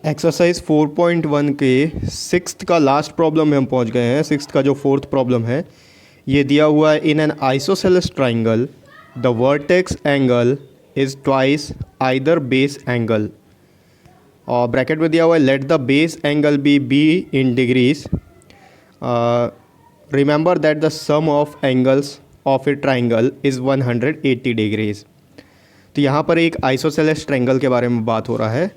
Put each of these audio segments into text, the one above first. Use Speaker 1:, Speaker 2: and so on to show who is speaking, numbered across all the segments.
Speaker 1: Exercise 4.1 के sixth का last problem में हम पहुंच गए हैं। सिक्स्थ का जो फोर्थ प्रॉब्लम है ये दिया हुआ है। In an isosceles triangle the vertex angle is twice either base angle, और ब्रैकेट में दिया हुआ है let the base angle b in degrees, remember that the sum of angles of a triangle is 180 degrees. तो यहाँ पर एक isosceles triangle के बारे में बात हो रहा है।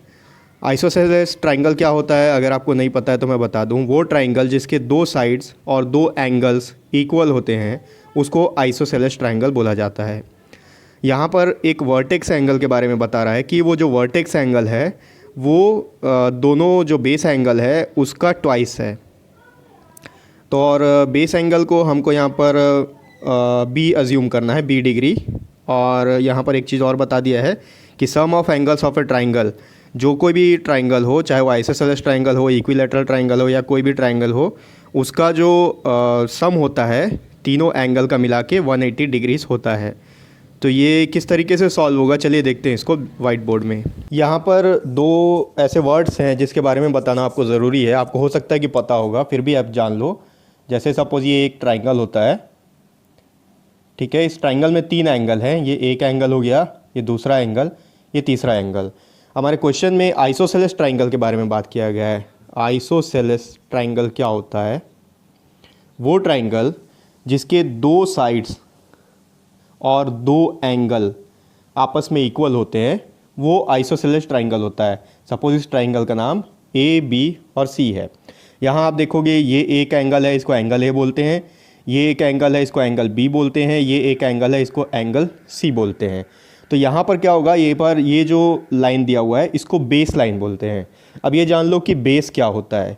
Speaker 1: आइसोसेलेस ट्राइंगल क्या होता है, अगर आपको नहीं पता है तो मैं बता दूं। वो ट्राइंगल जिसके दो साइड्स और दो एंगल्स इक्वल होते हैं उसको आइसोसेलेस ट्राइंगल बोला जाता है। यहाँ पर एक वर्टेक्स एंगल के बारे में बता रहा है कि वो जो वर्टेक्स एंगल है वो दोनों जो बेस एंगल है उसका ट्वाइस है। तो और बेस एंगल को हमको यहाँ पर बी अज्यूम करना है, बी डिग्री। और यहाँ पर एक चीज़ और बता दिया है कि sum of angles of a triangle, जो कोई भी ट्राइंगल हो, चाहे वो आइसोसेलेस ट्राइंगल हो, इक्विलैटरल ट्राइंगल हो या कोई भी ट्राइंगल हो, उसका जो सम होता है तीनों एंगल का मिला के 180 डिग्रीज होता है। तो ये किस तरीके से सॉल्व होगा, चलिए देखते हैं इसको वाइट बोर्ड में। यहाँ पर दो ऐसे वर्ड्स हैं जिसके बारे में बताना आपको ज़रूरी है। आपको हो सकता है कि पता होगा, फिर भी आप जान लो। जैसे सपोज ये एक ट्राइंगल होता है, ठीक है। इस ट्राइंगल में तीन एंगल हैं, ये एक एंगल हो गया, ये दूसरा एंगल, ये तीसरा एंगल। हमारे क्वेश्चन में आइसोसेलेस ट्राइंगल के बारे में बात किया गया है। आइसोसेलेस ट्राइंगल क्या होता है? वो ट्राइंगल जिसके दो साइड्स और दो एंगल आपस में इक्वल होते हैं वो आइसोसेलेस ट्राइंगल होता है। सपोज इस ट्राइंगल का नाम ए, बी और सी है। यहाँ आप देखोगे ये एक एंगल है, इसको एंगल ए बोलते हैं। ये एक एंगल है, इसको एंगल बी बोलते हैं। ये एक एंगल है, इसको एंगल सी बोलते हैं। तो यहाँ पर क्या होगा, ये जो लाइन दिया हुआ है इसको बेस लाइन बोलते हैं। अब ये जान लो कि बेस क्या होता है।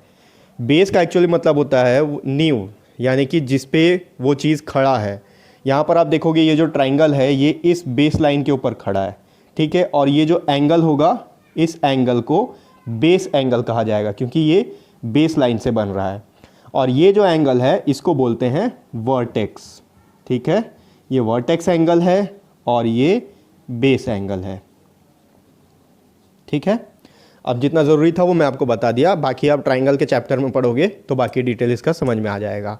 Speaker 1: बेस का एक्चुअली मतलब होता है नींव, यानी कि जिस पे वो चीज़ खड़ा है। यहाँ पर आप देखोगे ये जो ट्राइंगल है ये इस बेस लाइन के ऊपर खड़ा है, ठीक है। और ये जो एंगल होगा इस एंगल को बेस एंगल कहा जाएगा क्योंकि ये बेस लाइन से बन रहा है। और ये जो एंगल है इसको बोलते हैं वर्टेक्स, ठीक है। ये वर्टेक्स एंगल है और ये बेस एंगल है, ठीक है। अब जितना ज़रूरी था वो मैं आपको बता दिया, बाकी आप ट्राइंगल के चैप्टर में पढ़ोगे तो बाकी डिटेल इसका समझ में आ जाएगा।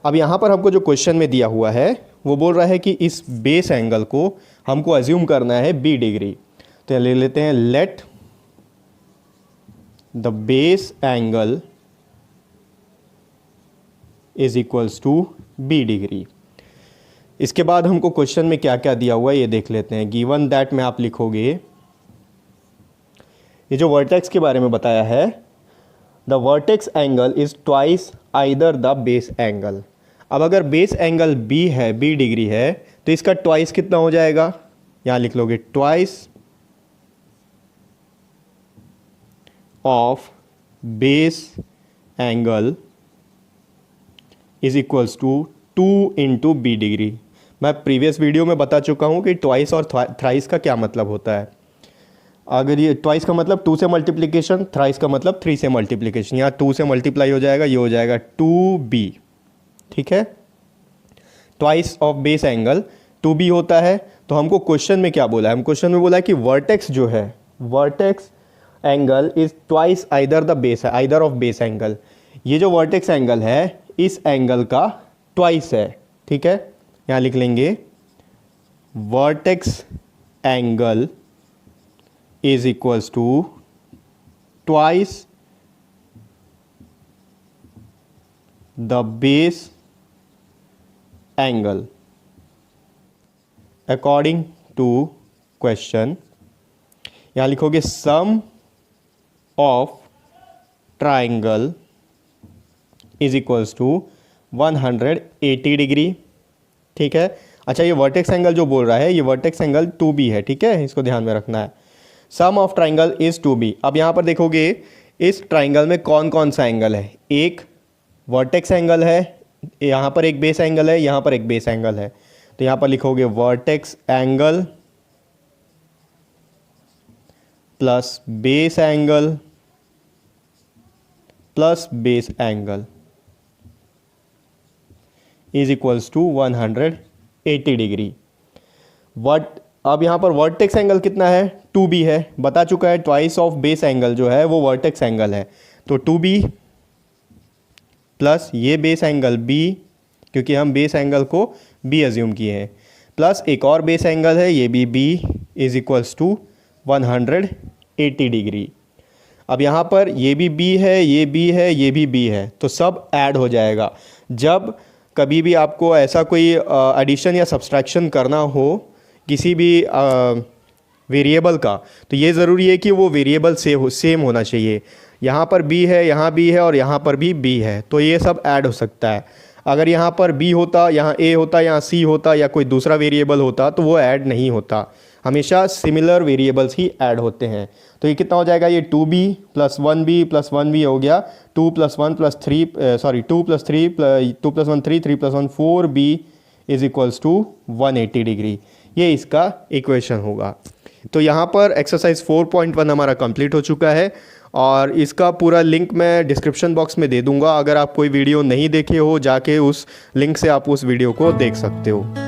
Speaker 1: अब यहाँ पर हमको जो क्वेश्चन में दिया हुआ है वो बोल रहा है कि इस बेस एंगल को हमको अज्यूम करना है बी डिग्री। तो ले लेते हैं let the base angle is equals to b degree. इसके बाद हमको क्वेश्चन में क्या क्या दिया हुआ है ये देख लेते हैं। गिवन दैट में आप लिखोगे, ये जो वर्टेक्स के बारे में बताया है, the vertex angle is twice either the base angle. अब अगर बेस एंगल बी है, बी डिग्री है, तो इसका ट्वाइस कितना हो जाएगा, यहां लिख लोगे twice of base angle is equals to 2 into b degree. मैं प्रीवियस वीडियो में बता चुका हूँ कि ट्वाइस और थ्राइस का क्या मतलब होता है। अगर ये ट्वाइस का मतलब 2 से मल्टीप्लिकेशन, थ्राइस का मतलब 3 से मल्टीप्लिकेशन। यहाँ 2 से मल्टीप्लाई हो जाएगा, ये हो जाएगा 2b, ठीक है। Twice of base angle 2b होता है। तो हमको क्वेश्चन में क्या बोला है, हम क्वेश्चन में बोला है कि वर्टेक्स जो है, vertex angle is twice either the base है, आइदर ऑफ बेस एंगल। ये जो वर्टेक्स एंगल है इस एंगल का ट्वाइस है, ठीक है। यहाँ लिख लेंगे vertex angle is equals to twice the base angle according to question. यहाँ लिखोगे sum of triangle is equals to 180 degree, ठीक है। अच्छा, ये वर्टेक्स एंगल जो बोल रहा है ये वर्टेक्स एंगल 2b है, ठीक है, इसको ध्यान में रखना है। सम ऑफ ट्राइंगल इज 2b। अब यहाँ पर देखोगे इस ट्राइंगल में कौन कौन सा एंगल है। एक वर्टेक्स एंगल है, यहाँ पर एक बेस एंगल है, यहाँ पर एक बेस एंगल है। तो यहाँ पर लिखोगे vertex angle plus base angle plus base angle is equals to 180 degree. अब यहाँ पर वर्टेक्स एंगल कितना है, 2b है, बता चुका है ट्वाइस ऑफ बेस एंगल जो है वो वर्टेक्स एंगल है। तो 2b प्लस ये बेस एंगल b, क्योंकि हम बेस एंगल को b एज्यूम किए हैं, प्लस एक और बेस एंगल है ये भी b is equals to 180 degree. अब यहाँ पर ये भी b है, ये b है, ये भी b है, तो सब ऐड हो जाएगा। जब कभी भी आपको ऐसा कोई एडिशन या सब्सट्रैक्शन करना हो किसी भी वेरिएबल का, तो ये ज़रूरी है कि वो वेरिएबल सेम होना चाहिए। यहाँ पर b है, यहाँ b है और यहाँ पर भी b है, तो ये सब ऐड हो सकता है। अगर यहाँ पर b होता, यहाँ a होता, यहाँ c होता या कोई दूसरा वेरिएबल होता तो वो ऐड नहीं होता। हमेशा सिमिलर वेरिएबल्स ही ऐड होते हैं। तो ये कितना हो जाएगा, ये 2b plus 1b plus 1b हो गया, 2 plus 1 plus 3 sorry 2 plus 3 2 plus 1 3 3 plus 1 4b is equals to 180 degree. ये इसका इक्वेशन होगा। तो यहाँ पर एक्सरसाइज 4.1 हमारा कंप्लीट हो चुका है और इसका पूरा लिंक मैं डिस्क्रिप्शन बॉक्स में दे दूँगा। अगर आप कोई वीडियो नहीं देखे हो, जाके उस लिंक से आप उस वीडियो को देख सकते हो।